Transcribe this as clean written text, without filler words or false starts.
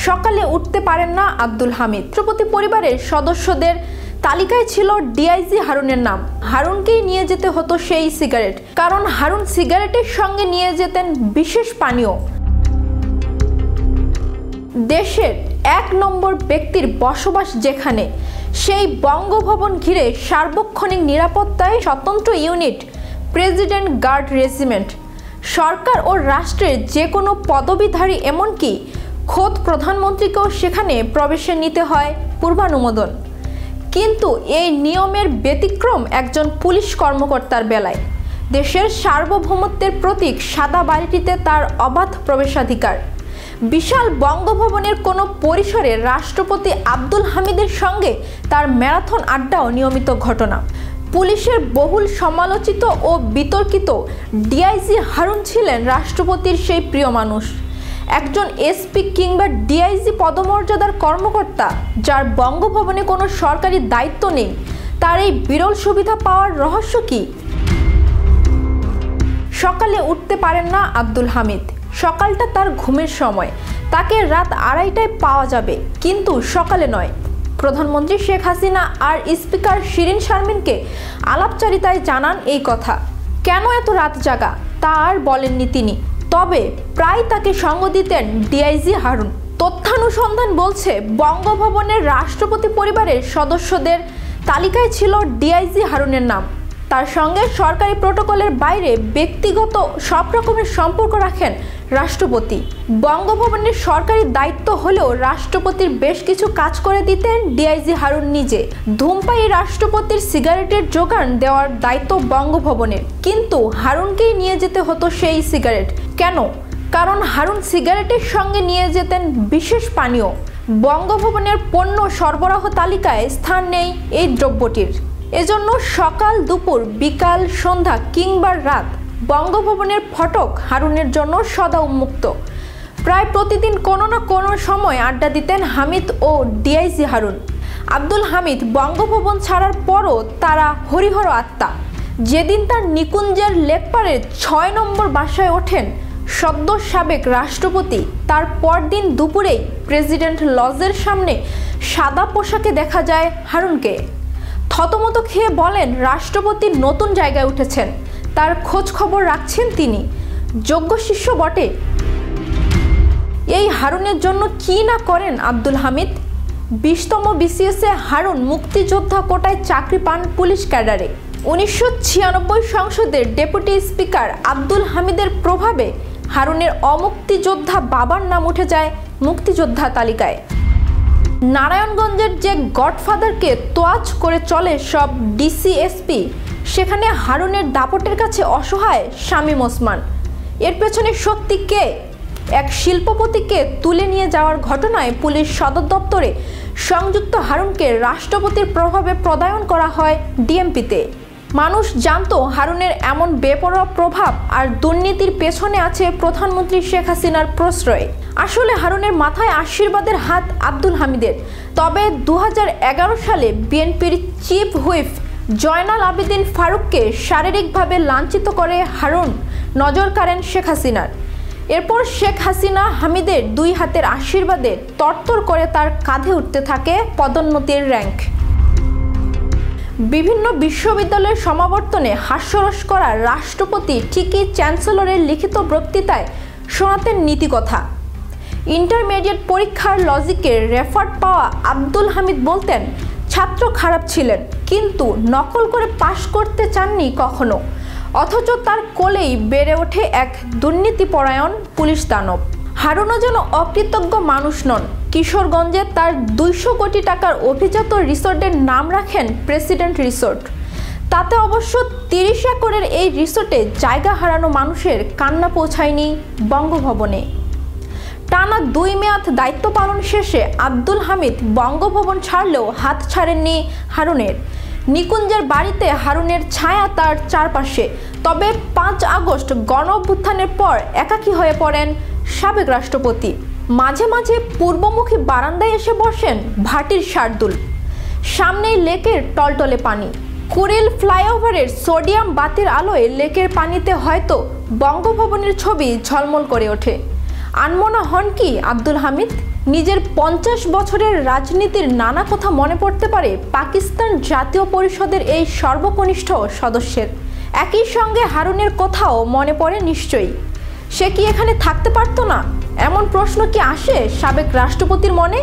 সকালে উঠতে পারেন না আব্দুল হামিদ। রাষ্ট্রপতি পরিবারের সদস্যদের তালিকায় ছিল ডিআইজি হারুনের নাম। হারুনকেই নিয়ে যেতে হতো সেই সিগারেট, কারণ হারুন সিগারেটের সঙ্গে নিয়ে যেতেন বিশেষ পানীয়। দেশের ১ নম্বর ব্যক্তির বসবাস যেখানে, সেই বঙ্গভবন ঘিরে সার্বক্ষণিক নিরাপত্তায় স্বতন্ত্র ইউনিট, প্রেসিডেন্ট গার্ড রেজিমেন্ট, সরকার ও রাষ্ট্রের যে কোনো পদবীধারী, এমনকি খোদ প্রধানমন্ত্রীকেও সেখানে প্রবেশে নিতে হয় পূর্বানুমোদন। কিন্তু এই নিয়মের ব্যতিক্রম একজন পুলিশ কর্মকর্তার বেলায়। দেশের সার্বভৌমত্বের প্রতীক সাদা বাড়িটিতে তার অবাধ প্রবেশাধিকার। বিশাল বঙ্গভবনের কোনো পরিসরে রাষ্ট্রপতি আব্দুল হামিদের সঙ্গে তার ম্যারাথন আড্ডাও নিয়মিত ঘটনা। পুলিশের বহুল সমালোচিত ও বিতর্কিত ডিআইজি হারুন ছিলেন রাষ্ট্রপতির সেই প্রিয় মানুষ, একজন এসপি কিংবা ডিআইজি পদমর্যাদার কর্মকর্তা যার বঙ্গভবনে কোনো সরকারি দায়িত্ব নেই। তার এই বিরল সুবিধা পাওয়ার রহস্য কি? সকালে উঠতে পারেন না আব্দুল হামিদ। সকালটা তার ঘুমের সময়, তাকে রাত ২:৩০টায় পাওয়া যাবে, কিন্তু সকালে নয়। প্রধানমন্ত্রী শেখ হাসিনা আর স্পিকার শিরীন শারমিনকে আলাপচারিতায় জানান এই কথা। কেন এত রাত জাগা তা আর বলেননি তিনি, তবে প্রায় তাকে সঙ্গ দিতেন ডিআইজি হারুন। তথ্যানুসন্ধান বলছে, বঙ্গভবনের রাষ্ট্রপতি পরিবারের সদস্যদের তালিকায় ছিল ডিআইজি হারুনের নাম। তার সঙ্গে সরকারি প্রটোকলের বাইরে ব্যক্তিগত সব রকমের সম্পর্ক রাখেন রাষ্ট্রপতি। বঙ্গভবনের সরকারি দায়িত্ব হলেও রাষ্ট্রপতির বেশ কিছু কাজ করে দিতেন ডিআইজি হারুন নিজে। ধূমপায়ী রাষ্ট্রপতির সিগারেটের যোগান দেওয়ার দায়িত্ব বঙ্গভবনের, কিন্তু হারুনকেই নিয়ে যেতে হতো সেই সিগারেট। কেন? কারণ হারুন সিগারেটের সঙ্গে নিয়ে যেতেন বিশেষ পানীয়। বঙ্গভবনের পণ্য সরবরাহ তালিকায় স্থান নেই এই দ্রব্যটির। এজন্য সকাল, দুপুর, বিকাল, সন্ধ্যা কিংবা রাত বঙ্গভবনের ফটক হারুনের জন্য সদা উন্মুক্ত। প্রায় প্রতিদিন কোনো না কোনো সময় আড্ডা দিতেন হামিদ ও ডিআইজি হারুন। আব্দুল হামিদ বঙ্গভবন ছাড়ার পরও তারা হরিহর আত্মা। যেদিন তার নিকুঞ্জের লেকপাড়ের ৬ নম্বর বাসায় ওঠেন সদ্য সাবেক রাষ্ট্রপতি, তার পরদিন দুপুরেই প্রেসিডেন্ট লজের সামনে সাদা পোশাকে দেখা যায় হারুনকে। থতমত খেয়ে বলেন, রাষ্ট্রপতি নতুন জায়গায় উঠেছেন, তার খোঁজ খবর রাখছেন তিনি। যোগ্য শিষ্য বটে। এই হারুনের জন্য কি না করেন আব্দুল হামিদ। ২০তম বিসিএসে হারুন মুক্তিযোদ্ধা কোটায় চাকরি পান পুলিশ ক্যাডারে। ১৯৯৬ সংসদের ডেপুটি স্পিকার আব্দুল হামিদের প্রভাবে হারুনের অমুক্তিযোদ্ধা বাবার নাম উঠে যায় মুক্তিযোদ্ধা তালিকায়। নারায়ণগঞ্জের যে গডফাদারকে তোয়াজ করে চলে সব ডিসিএসপি, সেখানে হারুনের দাপটের কাছে অসহায় শামীম ওসমান। এর পেছনে শক্তি কে? এক শিল্পপতিকে তুলে নিয়ে যাওয়ার ঘটনায় পুলিশ সদর দপ্তরে সংযুক্ত হারুনকে রাষ্ট্রপতির প্রভাবে পদায়ন করা হয় ডিএমপিতে। মানুষ জানতো হারুনের এমন বেপরোয়া প্রভাব আর দুর্নীতির পেছনে আছে প্রধানমন্ত্রী শেখ হাসিনার প্রশ্রয়। আসলে হারুনের মাথায় আশীর্বাদের হাত আব্দুল হামিদের। তবে ২০১১ সালে বিএনপির চিফ হুইপ জয়নাল আবেদিন ফারুককে শারীরিকভাবে লাঞ্ছিত করে হারুন নজর কাড়েন শেখ হাসিনার। এরপর শেখ হাসিনা হামিদের ২ হাতের আশীর্বাদে তরতর করে তার কাঁধে উঠতে থাকে পদোন্নতির র্যাঙ্ক। বিভিন্ন বিশ্ববিদ্যালয়ের সমাবর্তনে হাস্যরস করা রাষ্ট্রপতি ঠিকই চ্যান্সেলরের লিখিত বক্তৃতায় শোনাতেন নীতিকথা। ইন্টারমিডিয়েট পরীক্ষার লজিকের রেফার পাওয়া আব্দুল হামিদ বলতেন, ছাত্র খারাপ ছিলেন কিন্তু নকল করে পাশ করতে চাননি কখনো। অথচ তার কোলেই বেড়ে ওঠে এক দুর্নীতিপরায়ণ পুলিশ দানব। হারুনও যেন অকৃতজ্ঞ মানুষ নন। কিশোরগঞ্জে তার ২০০ কোটি টাকার অভিজাত রিসোর্টের নাম রাখেন প্রেসিডেন্ট রিসোর্ট। তাতে অবশ্য ৩০ একরের এই রিসোর্টে জায়গা হারানো মানুষের কান্না পৌঁছায়নি বঙ্গভবনে। টানা ২ মেয়াদ দায়িত্ব পালন শেষে আব্দুল হামিদ বঙ্গভবন ছাড়লেও হাত ছাড়েননি হারুনের। নিকুঞ্জের বাড়িতে হারুনের ছায়া তার চারপাশে। তবে ৫ আগস্ট গণ অভ্যুত্থানের পর একাকী হয়ে পড়েন সাবেক রাষ্ট্রপতি। মাঝে মাঝে পূর্বমুখী বারান্দায় এসে বসেন ভাটির শার্দুল। সামনেই লেকের টলটলে পানি। কুড়িল ফ্লাইওভারের সোডিয়াম বাতির আলোয় লেকের পানিতে হয়তো বঙ্গভবনের ছবি ঝলমল করে ওঠে। আনমনা হন কি আব্দুল হামিদ? নিজের 50 বছরের রাজনীতির নানা কথা মনে পড়তে পারে পাকিস্তান জাতীয় পরিষদের এই সর্বকনিষ্ঠ সদস্যের। একই সঙ্গে হারুনের কথাও মনে পড়ে নিশ্চয়ই। সে কি এখানে থাকতে পারতো না? এমন প্রশ্ন কি আসে সাবেক রাষ্ট্রপতির মনে?